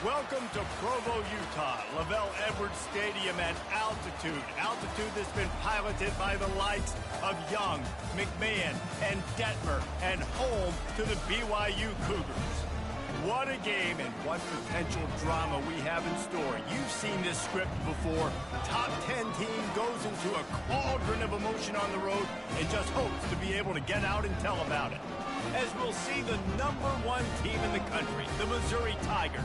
Welcome to Provo, Utah, Lavelle Edwards Stadium at altitude. Altitude that's been piloted by the likes of Young, McMahon, and Detmer, and home to the BYU Cougars. What a game and what potential drama we have in store. You've seen this script before. Top 10 team goes into a cauldron of emotion on the road and just hopes to be able to get out and tell about it. As we'll see the #1 team in the country, the Missouri Tigers,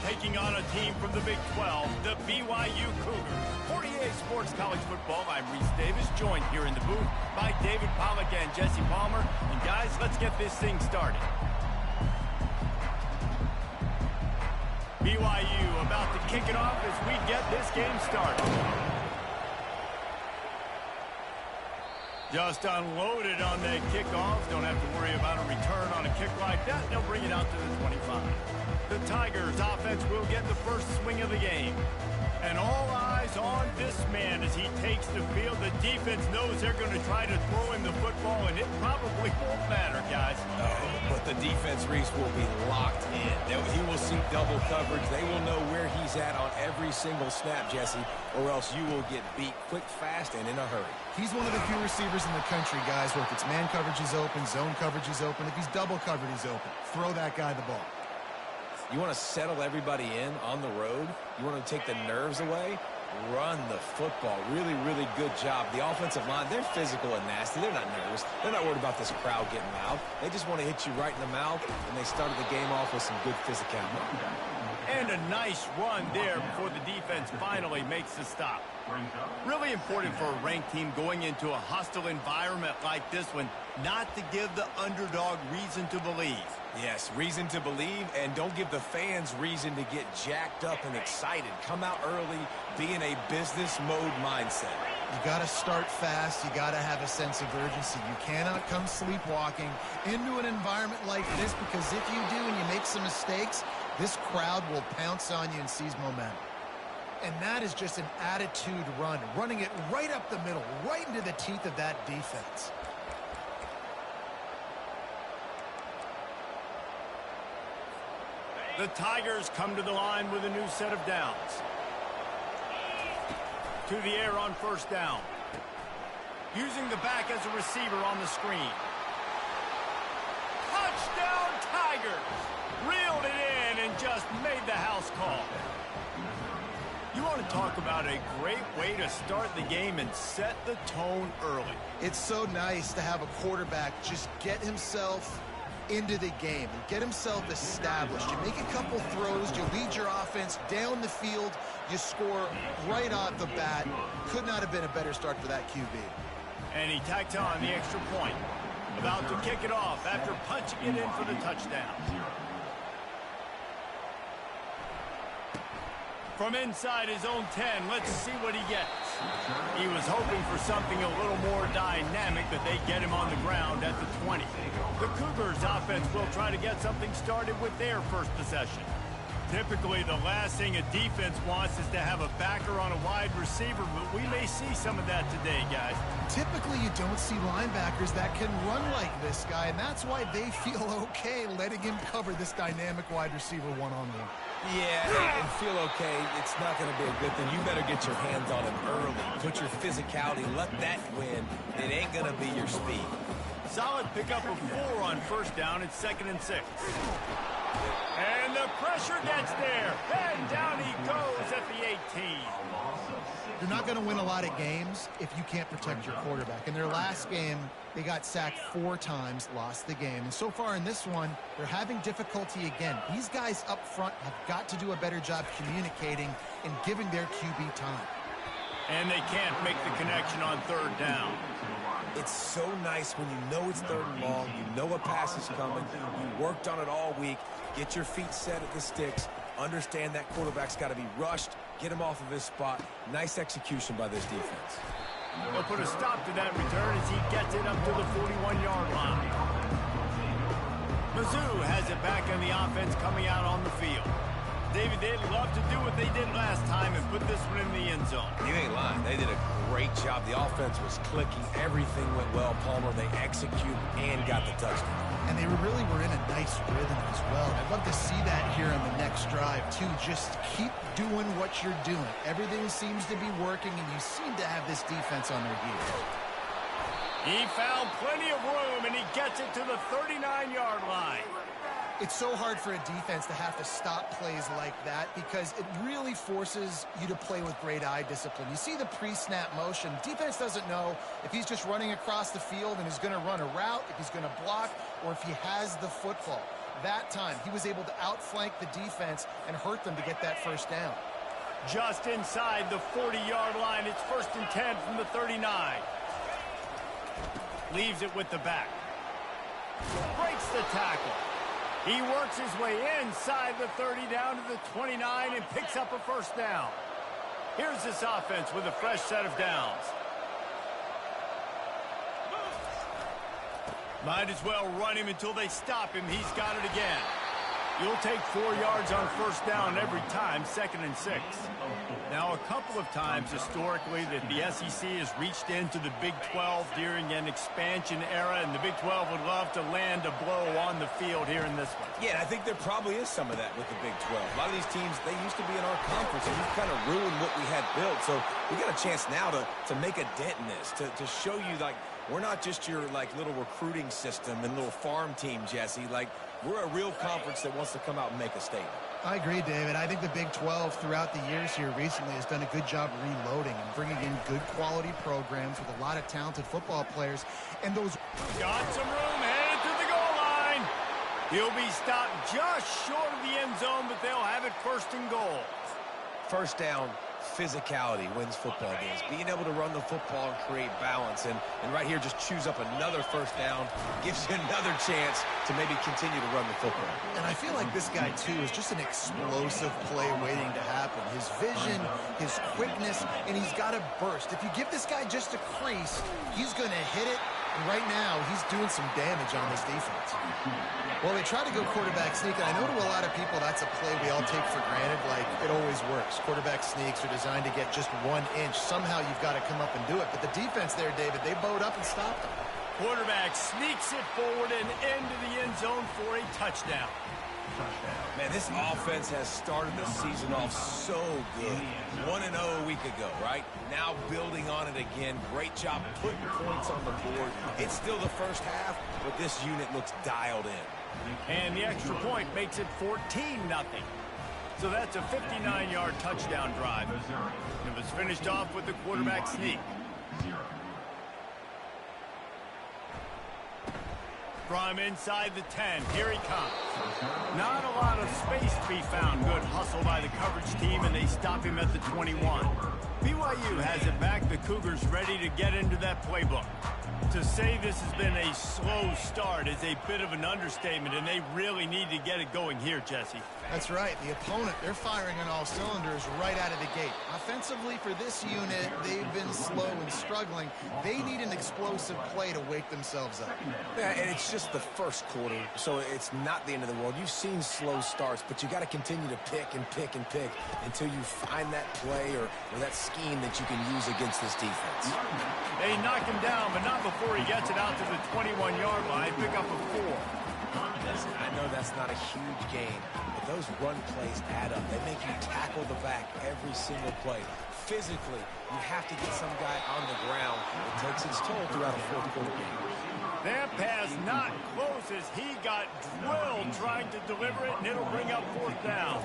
taking on a team from the Big 12, the BYU Cougars. 48 Sports College Football, I'm Reese Davis, joined here in the booth by David Pollack and Jesse Palmer. And guys, let's get this thing started. BYU about to kick it off as we get this game started. Just unloaded on that kickoff. Don't have to worry about a return on a kick like that. They'll bring it out to the 25. The Tigers offense will get the first swing of the game. And all eyes on this man as he takes the field. The defense knows they're going to try to throw him the football, and it probably won't matter, guys. Oh, but the defense, Reese, will be locked in. He will see double coverage. They will know where he's at on every single snap, Jesse, or else you will get beat quick, fast, and in a hurry. He's one of the few receivers in the country, guys, where if it's man coverage is open, zone coverage is open. If he's double covered, he's open. Throw that guy the ball. You want to settle everybody in on the road? You want to take the nerves away? Run the football. Really, really good job. The offensive line, they're physical and nasty. They're not nervous. They're not worried about this crowd getting loud. They just want to hit you right in the mouth, and they started the game off with some good physicality. And a nice run there before the defense finally makes the stop. Really important for a ranked team going into a hostile environment like this one, not to give the underdog reason to believe. Yes, reason to believe, and don't give the fans reason to get jacked up and excited. Come out early, be in a business mode mindset. You got to start fast. You got to have a sense of urgency. You cannot come sleepwalking into an environment like this, because if you do and you make some mistakes, this crowd will pounce on you and seize momentum. And that is just an attitude run, running it right up the middle, right into the teeth of that defense. The Tigers come to the line with a new set of downs. To the air on first down. Using the back as a receiver on the screen. Touchdown Tigers! Reeled it in and just made the house call. You want to talk about a great way to start the game and set the tone early. It's so nice to have a quarterback just get himself into the game and get himself established. You make a couple throws, you lead your offense down the field, you score right off the bat. Could not have been a better start for that QB. And he tacked on the extra point. About to kick it off after punching it in for the touchdown. From inside his own 10, let's see what he gets. He was hoping for something a little more dynamic, but they get him on the ground at the 20. The Cougars offense will try to get something started with their first possession. Typically, the last thing a defense wants is to have a backer on a wide receiver, but we may see some of that today, guys. Typically, you don't see linebackers that can run like this guy, and that's why they feel okay letting him cover this dynamic wide receiver one-on-one. Yeah, and feel okay. It's not going to be a good thing. You better get your hands on him early. Put your physicality. Let that win. It ain't going to be your speed. Solid pickup of 4 on first down. It's 2nd and 6. And the pressure gets there. And down he goes at the 18. You're not going to win a lot of games if you can't protect your quarterback. In their last game, they got sacked 4 times, lost the game. And so far in this one, they're having difficulty again. These guys up front have got to do a better job communicating and giving their QB time. And they can't make the connection on 3rd down. It's so nice when you know it's 3rd and long, you know a pass is coming, you worked on it all week, get your feet set at the sticks, understand that quarterback's got to be rushed, get him off of his spot. Nice execution by this defense. They'll put a stop to that return as he gets it up to the 41-yard line. Mizzou has it back in the offense coming out on the field. David, they'd love to do what they did last time and put this one in the end zone. You ain't lying. They did a great job. The offense was clicking. Everything went well. Palmer, they executed and got the touchdown. And they really were in a nice rhythm as well. I'd love to see that here on the next drive, too. Just keep doing what you're doing. Everything seems to be working, and you seem to have this defense on their heels. He found plenty of room, and he gets it to the 39-yard line. It's so hard for a defense to have to stop plays like that because it really forces you to play with great eye discipline. You see the pre-snap motion. Defense doesn't know if he's just running across the field and is going to run a route, if he's going to block, or if he has the football. That time, he was able to outflank the defense and hurt them to get that first down. Just inside the 40-yard line. It's 1st and 10 from the 39. Leaves it with the back. Breaks the tackle. He works his way inside the 30 down to the 29 and picks up a first down. Here's this offense with a fresh set of downs. Might as well run him until they stop him. He's got it again. You'll take 4 yards on first down every time, 2nd and 6. Now, a couple of times historically that the SEC has reached into the Big 12 during an expansion era, and the Big 12 would love to land a blow on the field here in this one. Yeah, I think there probably is some of that with the Big 12. A lot of these teams, they used to be in our conference, and we've kind of ruined what we had built. So we got a chance now to make a dent in this, to show you, like, we're not just your, like, little recruiting system and little farm team, Jesse. Like, we're a real conference that wants to come out and make a statement. I agree, David. I think the Big 12 throughout the years here recently has done a good job reloading and bringing in good quality programs with a lot of talented football players. And those... Got some room, headed to the goal line. He'll be stopped just short of the end zone, but they'll have it 1st and goal. First down, physicality wins football games. Being able to run the football and create balance. And right here, just choose up another first down. Gives you another chance to maybe continue to run the football. And I feel like this guy, too, is just an explosive play waiting to happen. His vision, his quickness, and he's got a burst. If you give this guy just a crease, he's going to hit it. And right now, he's doing some damage on this defense. Well, they try to go quarterback sneak, and I know to a lot of people that's a play we all take for granted, like it always works. Quarterback sneaks are designed to get just 1 inch. Somehow you've got to come up and do it. But the defense there, David, they bowed up and stopped him. Quarterback sneaks it forward and into the end zone for a touchdown. Man, this offense has started the season off so good. 1-0 a week ago, right? Now building on it again. Great job putting points on the board. It's still the first half, but this unit looks dialed in. And the extra point makes it 14-0. So that's a 59-yard touchdown drive. It was finished off with the quarterback sneak. From inside the 10, here he comes. Not a lot of space to be found. Good hustle by the coverage team, and they stop him at the 21. BYU has it back. The Cougars ready to get into that playbook. To say this has been a slow start is a bit of an understatement, and they really need to get it going here, Jesse. That's right. The opponent, they're firing on all cylinders right out of the gate. Offensively for this unit, they've been slow and struggling. They need an explosive play to wake themselves up. Yeah, and it's just the first quarter, so it's not the end of the world. You've seen slow starts, but you got to continue to pick and pick and pick until you find that play or that scheme that you can use against this defense. They knock him down, but not before he gets it out to the 21-yard line. Pick up a 4. Listen, I know that's not a huge game, but those run plays add up. They make you tackle the back every single play. Physically, you have to get some guy on the ground. It takes its toll throughout a fourth quarter game. That pass not close as he got drilled trying to deliver it, and it'll bring up 4th down.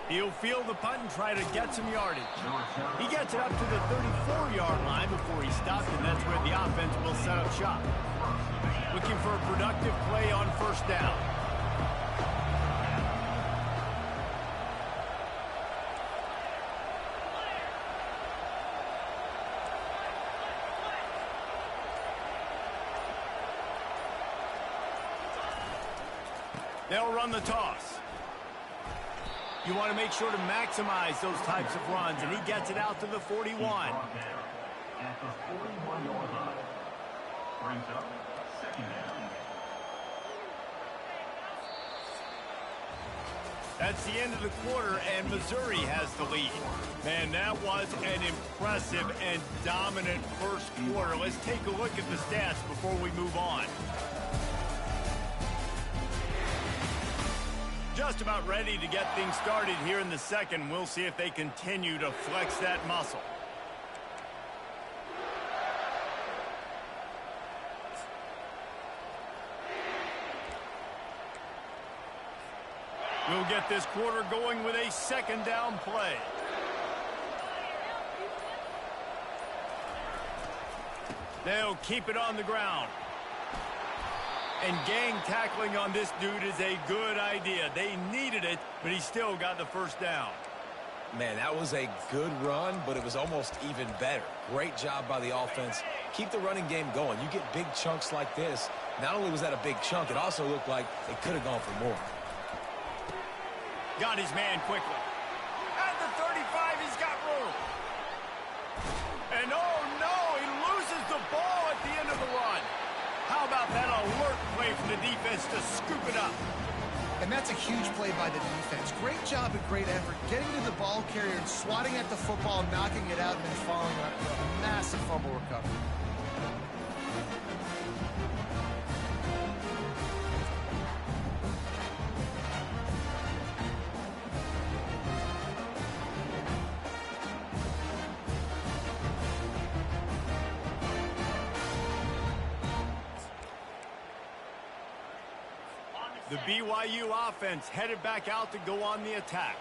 He'll field the punt and try to get some yardage. He gets it up to the 34-yard line before he stopped, and that's where the offense will set up shop. Looking for a productive play on first down. They'll run the toss. You want to make sure to maximize those types of runs, and he gets it out to the 41. At the 41-yard line, brings up 2nd down. That's the end of the quarter, and Missouri has the lead. Man, that was an impressive and dominant first quarter. Let's take a look at the stats before we move on. Just about ready to get things started here in the second. We'll see if they continue to flex that muscle. We'll get this quarter going with a second down play. They'll keep it on the ground. And gang tackling on this dude is a good idea. They needed it, but he still got the first down. Man, that was a good run, but it was almost even better. Great job by the offense. Keep the running game going. You get big chunks like this. Not only was that a big chunk, it also looked like they could have gone for more. Got his man quickly. At the 35, he's got room. And oh no, he loses the ball at the end of the run. How about that alert play from the defense to scoop it up? And that's a huge play by the defense. Great job and great effort getting to the ball carrier and swatting at the football, knocking it out, and then following up with a massive fumble recovery. The BYU offense headed back out to go on the attack.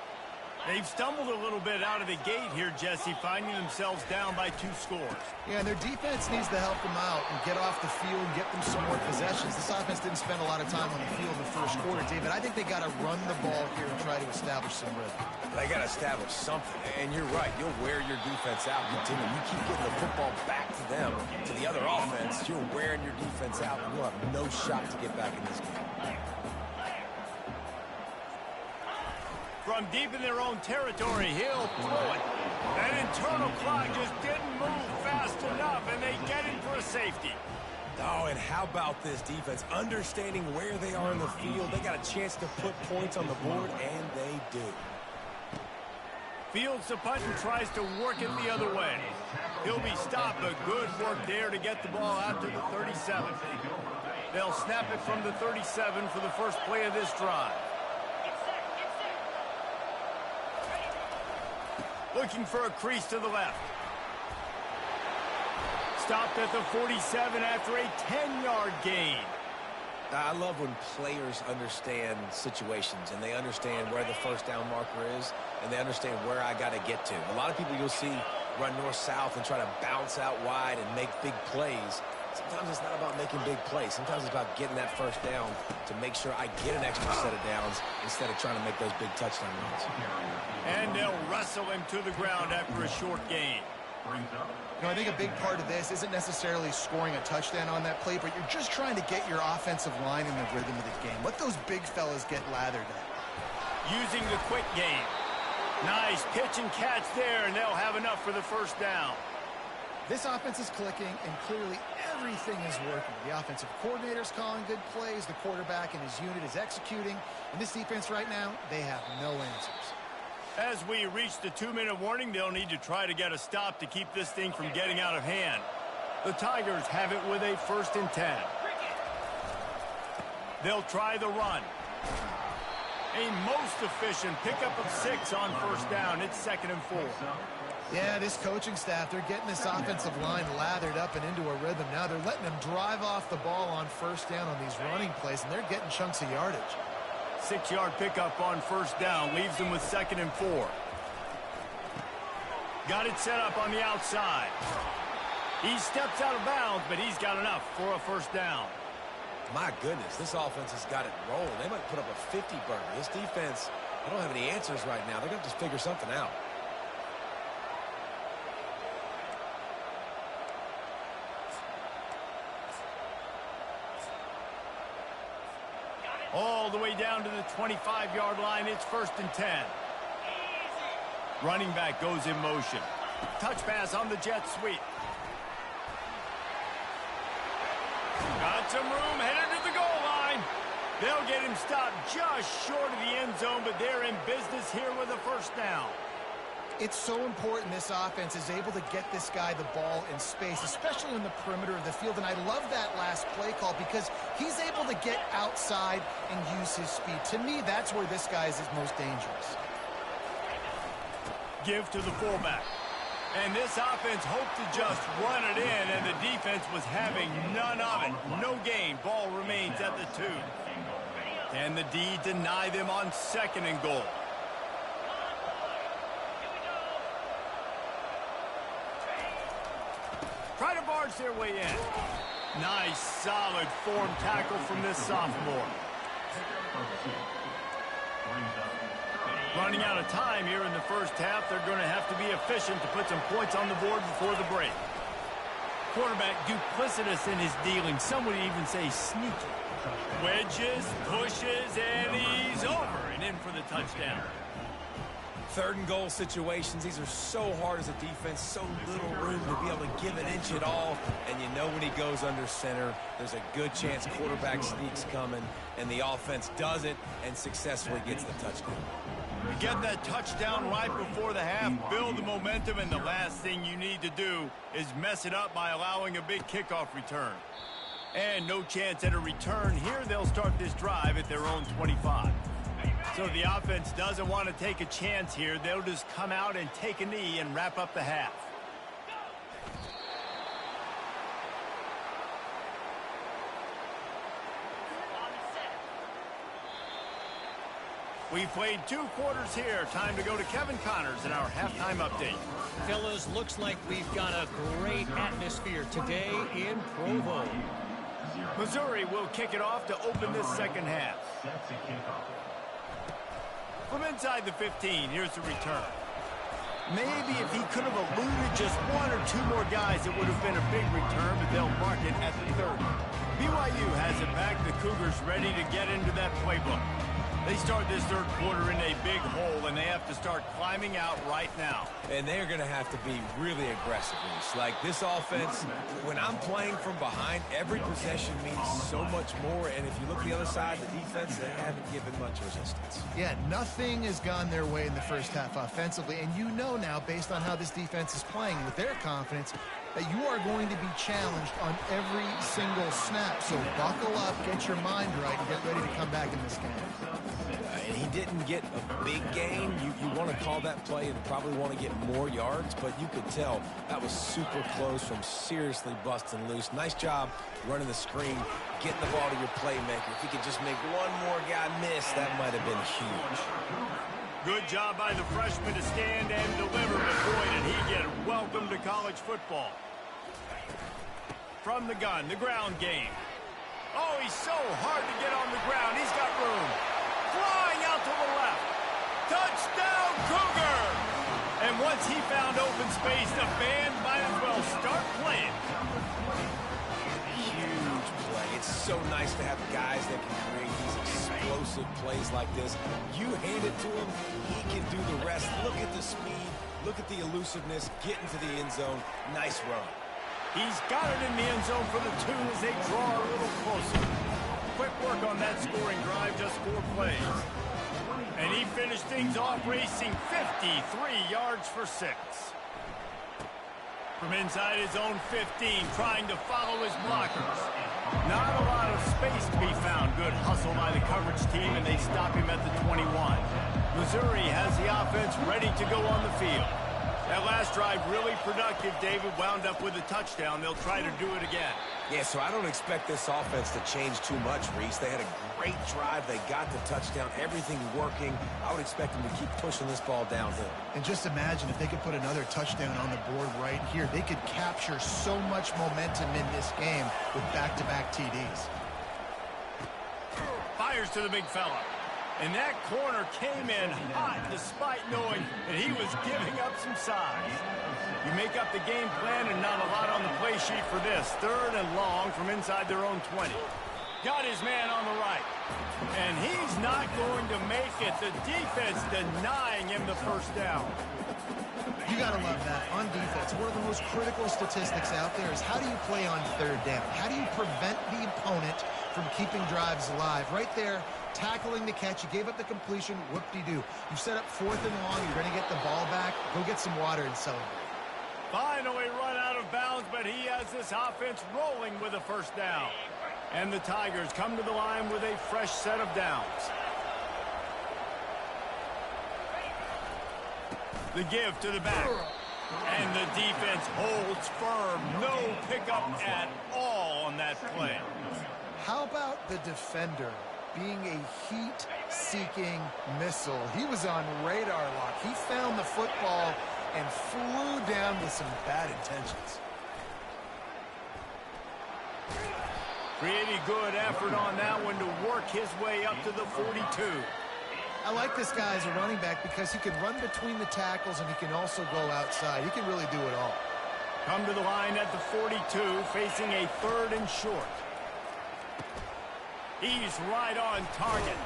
They've stumbled a little bit out of the gate here, Jesse, finding themselves down by 2 scores. Yeah, and their defense needs to help them out and get off the field and get them some more possessions. This offense didn't spend a lot of time on the field in the first quarter, David. I think they got to run the ball here and try to establish some rhythm. They got to establish something. And you're right. You'll wear your defense out. Continue. You keep getting the football back to them, to the other offense. You're wearing your defense out, and you'll have no shot to get back in this game. From deep in their own territory, he'll throw it. That internal clock just didn't move fast enough, and they get him for a safety. Oh, and how about this defense? Understanding where they are in the field. They got a chance to put points on the board, and they do. Fields the punt and tries to work it the other way. He'll be stopped, but good work there to get the ball out to the 37. They'll snap it from the 37 for the first play of this drive. Looking for a crease to the left. Stopped at the 47 after a 10-yard gain. I love when players understand situations and they understand where the first down marker is and they understand where I got to get to. A lot of people you'll see run north-south and try to bounce out wide and make big plays. Sometimes it's not about making big plays. Sometimes it's about getting that first down to make sure I get an extra set of downs instead of trying to make those big touchdown runs. And they'll wrestle him to the ground after a short gain. You know, I think a big part of this isn't necessarily scoring a touchdown on that play, but you're just trying to get your offensive line in the rhythm of the game. Let those big fellas get lathered at. Using the quick game. Nice pitch and catch there, and they'll have enough for the first down. This offense is clicking, and clearly everything is working. The offensive coordinator's calling good plays. The quarterback and his unit is executing. And this defense right now, they have no answers. As we reach the 2-minute warning, they'll need to try to get a stop to keep this thing from getting out of hand. The Tigers have it with a 1st and 10. They'll try the run. A most efficient pickup of 6 on first down. It's 2nd and 4. Yeah, this coaching staff, they're getting this offensive line lathered up and into a rhythm. Now they're letting them drive off the ball on first down on these running plays, and they're getting chunks of yardage. 6-yard pickup on first down leaves them with 2nd and 4. Got it set up on the outside. He steps out of bounds, but he's got enough for a first down. My goodness, this offense has got it rolling. They might put up a 50-burger. This defense, they don't have any answers right now. They're going to just figure something out. All the way down to the 25-yard line. It's 1st and 10. Running back goes in motion. Touch pass on the jet sweep. Got some room, headed to the goal line. They'll get him stopped just short of the end zone, but they're in business here with a first down. It's so important this offense is able to get this guy the ball in space, especially on the perimeter of the field. And I love that last play call because he's able to get outside and use his speed. To me, that's where this guy is his most dangerous. Give to the fullback. And this offense hoped to just run it in, and the defense was having none of it. No gain. Ball remains at the 2. Can the D deny them on 2nd and goal? Try to barge their way in. Nice, solid form tackle from this sophomore. Running out of time here in the first half. They're going to have to be efficient to put some points on the board before the break. Quarterback duplicitous in his dealing. Some would even say sneaky. Wedges, pushes, and he's over and in for the touchdown. 3rd and goal situations, these are so hard as a defense, so little room to be able to give an inch at all. And you know when he goes under center, there's a good chance quarterback sneaks coming, and the offense does it and successfully gets the touchdown. You get that touchdown right before the half, build the momentum, and the last thing you need to do is mess it up by allowing a big kickoff return. And no chance at a return here. They'll start this drive at their own 25. So the offense doesn't want to take a chance here. They'll just come out and take a knee and wrap up the half. We've played 2 quarters here. Time to go to Kevin Connors in our halftime update. Fellas, looks like we've got a great atmosphere today in Provo. Missouri will kick it off to open this second half. From inside the 15, here's the return. Maybe if he could have eluded just 1 or 2 more guys, it would have been a big return, but they'll mark it at the 30. BYU has it back. The Cougars ready to get into that playbook. They start this 3rd quarter in a big hole, and they have to start climbing out right now. And they're going to have to be really aggressive. Like this offense, when I'm playing from behind, every possession means so much more. And if you look at the other side, the defense, they haven't given much resistance. Yeah, nothing has gone their way in the first half offensively. And you know now, based on how this defense is playing with their confidence, that you are going to be challenged on every single snap. So buckle up, get your mind right, and get ready to come back in this game. And he didn't get a big gain. You want to call that play and probably want to get more yards, but you could tell that was super close from seriously busting loose. Nice job running the screen, getting the ball to your playmaker. If he could just make one more guy miss, that might have been huge. Good job by the freshman to stand and deliver, but boy, did he get welcome to college football. From the gun, the ground game. Oh, he's so hard to get on the ground. He's got room. Flying out to the left. Touchdown, Cougar! And once he found open space, the band might as well start playing. Huge play. It's so nice to have guys that can create these explosive plays like this. You hand it to him, he can do the rest. Look at the speed. Look at the elusiveness. Get into the end zone. Nice run. He's got it in the end zone for the 2 as they draw a little closer. Quick work on that scoring drive, just 4 plays. And he finished things off racing 53 yards for 6. From inside his own 15, trying to follow his blockers. Not a lot of space to be found. Good hustle by the coverage team, and they stop him at the 21. Missouri has the offense ready to go on the field. That last drive really productive. David wound up with a touchdown. They'll try to do it again. Yeah, so I don't expect this offense to change too much, Reese. They had a great drive. They got the touchdown. Everything working. I would expect them to keep pushing this ball downhill. And just imagine if they could put another touchdown on the board right here. They could capture so much momentum in this game with back-to-back TDs. Fires to the big fella. And that corner came in hot despite knowing that he was giving up some size. You make up the game plan and not a lot on the play sheet for this. 3rd and long from inside their own 20. Got his man on the right. And he's not going to make it. The defense denying him the first down. You got to love that. On defense, one of the most critical statistics out there is how do you play on 3rd down? How do you prevent the opponent from keeping drives alive. Right there, tackling the catch. You gave up the completion. Whoop-de-doo. You set up 4th and long. You're going to get the ball back. Go get some water and celebrate. Finally run out of bounds, but he has this offense rolling with a first down. And the Tigers come to the line with a fresh set of downs. The give to the back. And the defense holds firm. No pickup at all on that play. How about the defender being a heat-seeking missile? He was on radar lock. He found the football and flew down with some bad intentions. Pretty good effort on that one to work his way up to the 42. I like this guy as a running back because he can run between the tackles and he can also go outside. He can really do it all. Come to the line at the 42, facing a 3rd and short. He's right on target.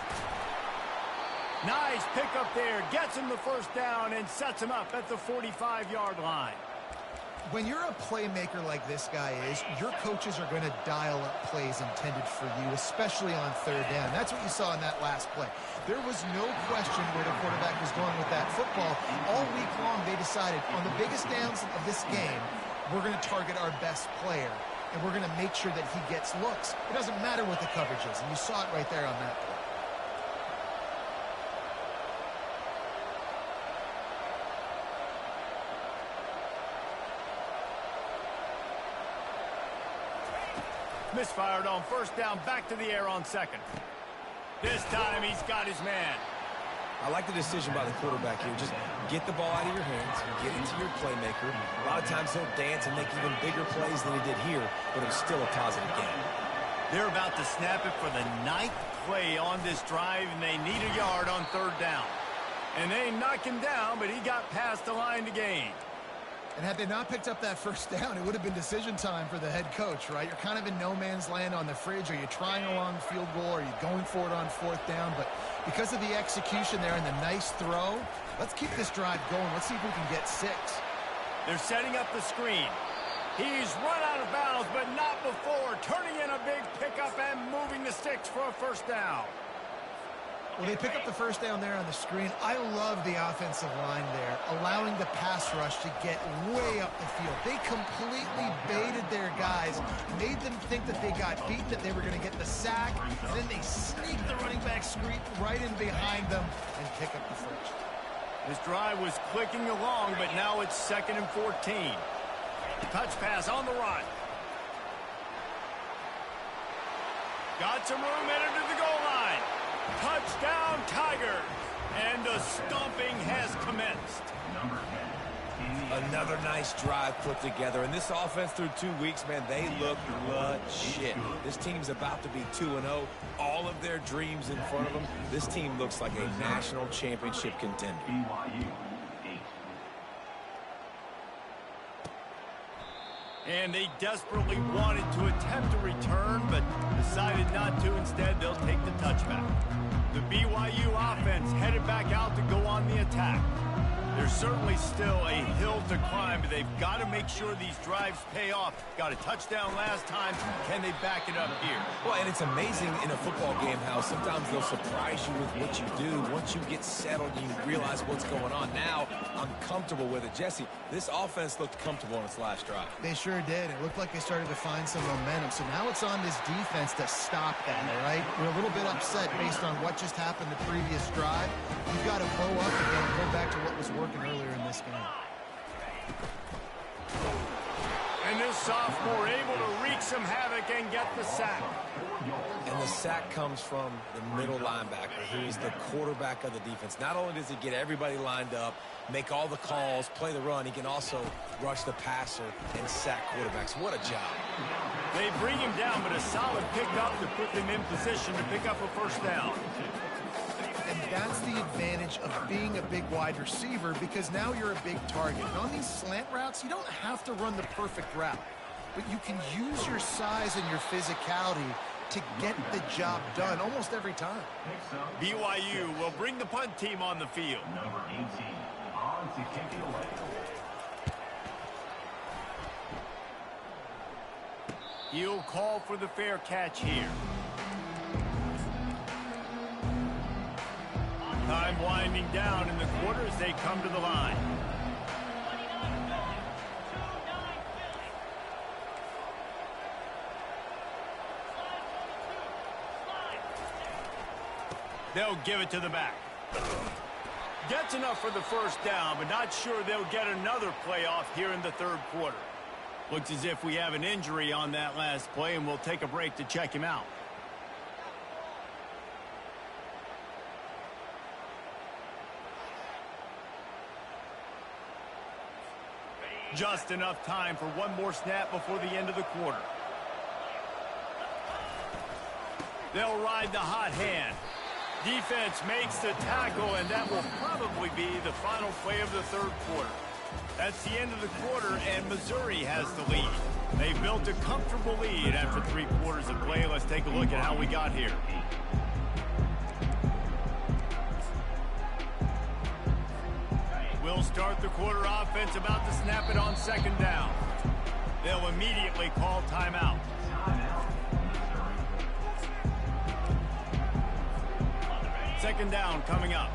Nice pickup there. Gets him the first down and sets him up at the 45-yard line. When you're a playmaker like this guy is, your coaches are going to dial up plays intended for you, especially on 3rd down. That's what you saw in that last play. There was no question where the quarterback was going with that football. All week long, they decided on the biggest downs of this game, we're going to target our best player, and we're going to make sure that he gets looks. It doesn't matter what the coverage is, and you saw it right there on that play. Misfired on first down, back to the air on 2nd. This time he's got his man. I like the decision by the quarterback here. Just get the ball out of your hands, get it to your playmaker. A lot of times he'll dance and make even bigger plays than he did here, but it was still a positive game. They're about to snap it for the 9th play on this drive, and they need a yard on 3rd down. And they knock him down, but he got past the line to gain. And had they not picked up that first down, it would have been decision time for the head coach, right? You're kind of in no man's land on the fridge. Are you trying a long field goal? Are you going for it on 4th down? But because of the execution there and the nice throw, let's keep this drive going. Let's see if we can get 6. They're setting up the screen. He's run out of bounds, but not before. Turning in a big pickup and moving the sticks for a first down. Well, they pick up the first down there on the screen. I love the offensive line there, allowing the pass rush to get way up the field. They completely baited their guys, made them think that they got beaten, that they were going to get the sack, and then they sneak the running back screen right in behind them and pick up the first. This drive was clicking along, but now it's 2nd and 14. Touch pass on the run. Got some room headed to the goal line. Touchdown, Tigers! And the stomping has commenced. Another nice drive put together. And this offense through 2 weeks, man, they look legit. This team's about to be 2-0. All of their dreams in front of them. This team looks like a national championship contender. And they desperately wanted to attempt a return, but decided not to. Instead, they'll take the touchback. The BYU offense headed back out to go on the attack. There's certainly still a hill to climb, but they've got to make sure these drives pay off. Got a touchdown last time. Can they back it up here? Well, and it's amazing in a football game how sometimes they'll surprise you with what you do. Once you get settled, you realize what's going on. Now, I'm comfortable with it. Jesse, this offense looked comfortable on its last drive. They sure did. It looked like they started to find some momentum. So now it's on this defense to stop that, all right? We're a little bit upset based on what just happened the previous drive. You've got to blow up again and go back to what was working earlier in this game. And this sophomore able to wreak some havoc and get the sack. And the sack comes from the middle linebacker, who is the quarterback of the defense. Not only does he get everybody lined up, make all the calls, play the run, he can also rush the passer and sack quarterbacks. What a job. They bring him down, but a solid pickup to put them in position to pick up a first down. And that's the advantage of being a big wide receiver, because now you're a big target. And on these slant routes, you don't have to run the perfect route, but you can use your size and your physicality to get the job done almost every time. BYU will bring the punt team on the field. Number 18 on to kick it away. He'll call for the fair catch here. winding down in the quarter as they come to the line. They'll give it to the back. Gets enough for the first down, but not sure they'll get another play off here in the third quarter. Looks as if we have an injury on that last play, and we'll take a break to check him out. Just enough time for one more snap before the end of the quarter. They'll ride the hot hand. Defense makes the tackle, and that will probably be the final play of the third quarter. That's the end of the quarter, and Missouri has the lead. They built a comfortable lead after 3 quarters of play. Let's take a look at how we got here. We'll start the quarter offense about to snap it on second down. They'll immediately call timeout. Second down coming up.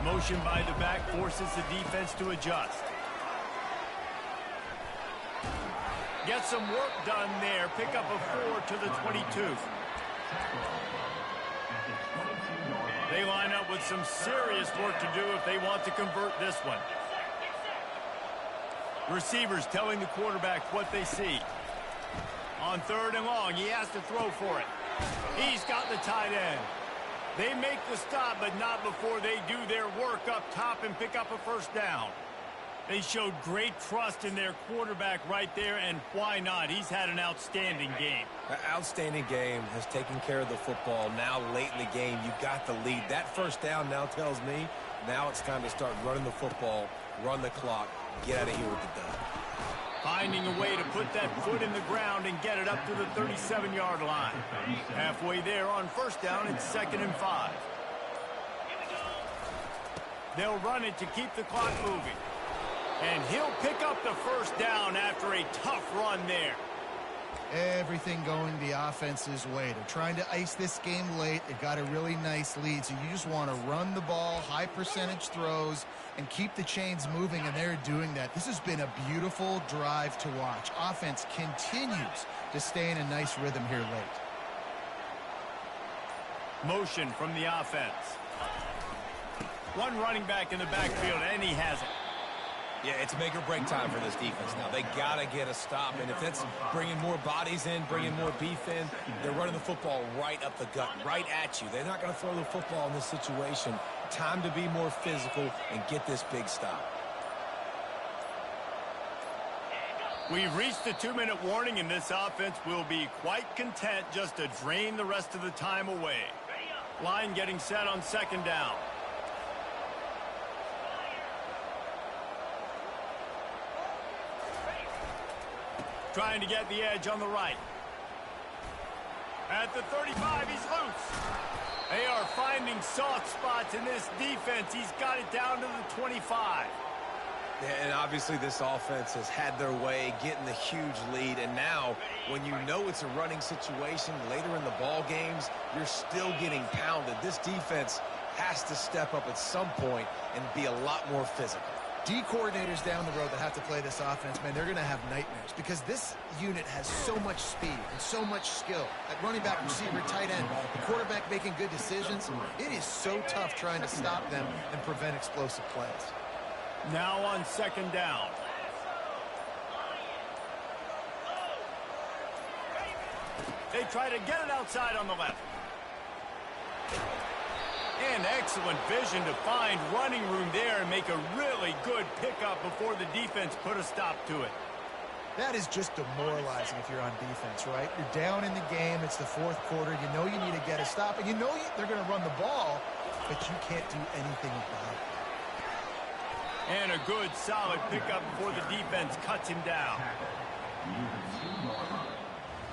Motion by the back forces the defense to adjust. Get some work done there. Pick up a 4 to the 22. They line up with some serious work to do if they want to convert this one. Receivers telling the quarterback what they see. On third and long, he has to throw for it. He's got the tight end. They make the stop, but not before they do their work up top and pick up a first down. They showed great trust in their quarterback right there, and why not? He's had an outstanding game. An outstanding game, has taken care of the football. Now, late in the game, you got the lead. That first down now tells me now it's time to start running the football, run the clock, get out of here with the dub. Finding a way to put that foot in the ground and get it up to the 37-yard line. Halfway there on first down, it's 2nd and 5. They'll run it to keep the clock moving. And he'll pick up the first down after a tough run there. Everything going the offense's way. They're trying to ice this game late. They've got a really nice lead, so you just want to run the ball, high percentage throws, and keep the chains moving, and they're doing that. This has been a beautiful drive to watch. Offense continues to stay in a nice rhythm here late. Motion from the offense. One running back in the backfield, and he has it. Yeah, it's make or break time for this defense now. They got to get a stop, and if that's bringing more bodies in, bringing more beef in, they're running the football right up the gut, right at you. They're not going to throw the football in this situation. Time to be more physical and get this big stop. We've reached the 2-minute warning, and this offense will be quite content just to drain the rest of the time away. Line getting set on second down. Trying to get the edge on the right. At the 35, he's loose. They are finding soft spots in this defense. He's got it down to the 25. Yeah, and obviously this offense has had their way, getting the huge lead. And now, when you know it's a running situation later in the ball games, you're still getting pounded. This defense has to step up at some point and be a lot more physical. D coordinators down the road that have to play this offense, man, they're going to have nightmares because this unit has so much speed and so much skill. At running back, receiver, tight end, the quarterback making good decisions. It is so tough trying to stop them and prevent explosive plays. Now on second down. They try to get it outside on the left. And excellent vision to find running room there and make a really good pickup before the defense put a stop to it. That is just demoralizing if you're on defense, right? You're down in the game. It's the fourth quarter. You know you need to get a stop, and you know they're going to run the ball, but you can't do anything about it. And a good, solid pickup before the defense cuts him down.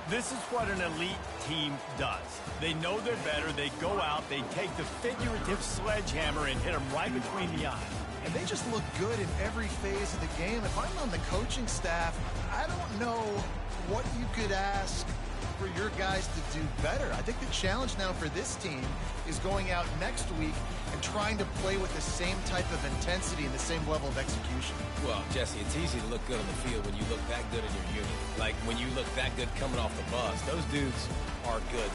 This is what an elite team does. They know they're better. They go out. They take the figurative sledgehammer and hit them right between the eyes. And they just look good in every phase of the game. If I'm on the coaching staff, I don't know what you could ask for your guys to do better. I think the challenge now for this team is going out next week and trying to play with the same type of intensity and the same level of execution. Well, Jesse, it's easy to look good on the field when you look that good in your unit. Like when you look that good coming off the bus. Those dudes are good.